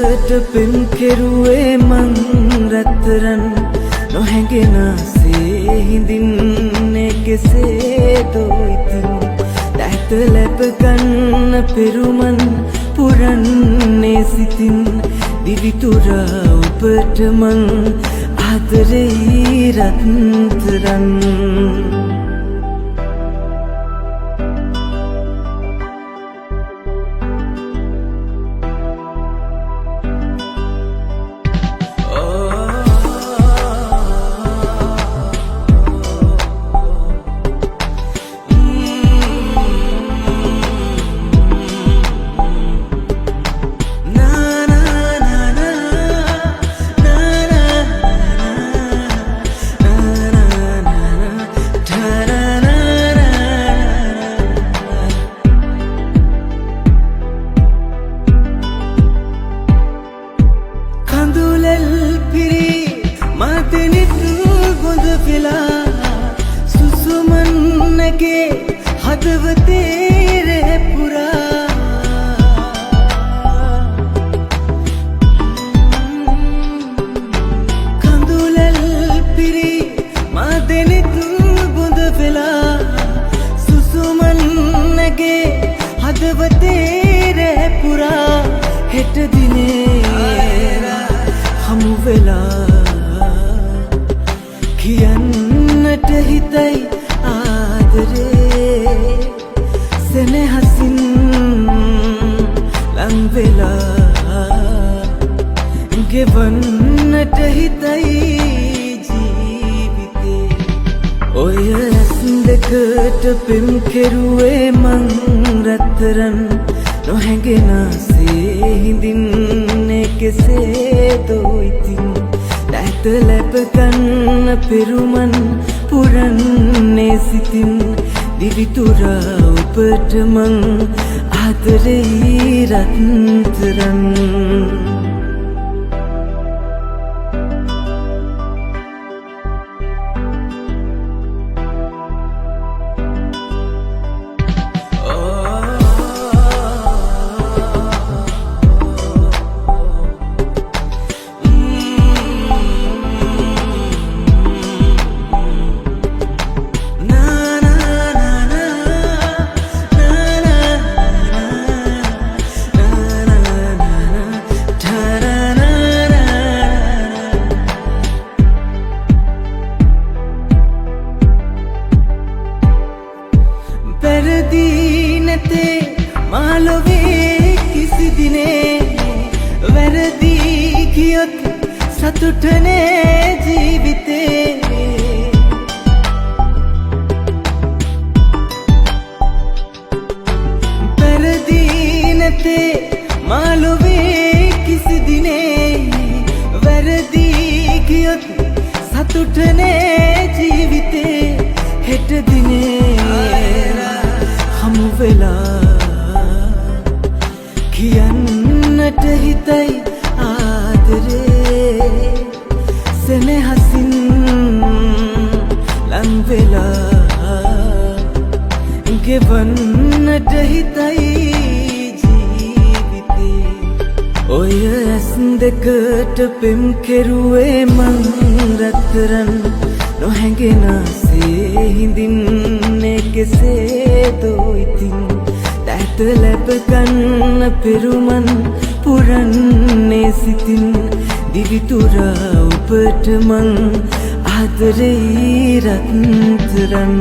දෙකට පෙම් කෙරුවේ මං රත්තරන් නොහැඟෙනසේ හිඳින්නේ කෙසේදෝ ඉතින් දැත ලැබ ගන්න පෙරුමන් පුරන්නේ සිතින් දිවිතුරා ඔබට මං ආදරෙයි රත්තරන් හදවතේ රැ පුරා කඳුලල් පිරි මා දෙනිත් බොඳ වෙලා සුසුමන් නැගේ හදවතේ රැ පුරා හෙට දිනේ හමු වෙලා කියන්නට හිතයි ආදරේ සෙනෙහසින් ලං වෙලා ගෙවන්නට හිතයි ජීවිතේ ඔය ඇස් දෙකට පෙම් කෙරුවේ මං රත්තරන් නොහැඟෙනසේ හිඳින්නේ කෙසේදෝ ඉතින් දැත ලැබ ගන්න පෙරුමන් පුරන්නේ සිතින් දිවිතුරා ඔබට මං ආදරෙයි රත්තරන් වැරදි නැතේ මාලොවේ කිසි දිනේ වැරදි කියොත් සතුටනේ ජීවිතේ වැරදි නැතේ මාලොවේ කිසි දිනේ වැරදි කියොත් සතුටනේ ජීවිතේ හෙට දිනේ හමු වෙලා කියන්නට හිතයි ආදරේ සෙනෙහසින් ලං වෙලා ගෙවන්නට හිතයි ජීවිතේ ඔය ඇස් දෙකට පෙම් කෙරුවේ මං රත්තරන් නොහැඟෙනසේ හිඳින්නේ කෙසේදෝ ඉතින් දැත ලැබ ගන්න පෙරුමන් පුරන්නේ සිතින් දිවිතුරා ඔබට මං ආදරෙයි රත්තරන්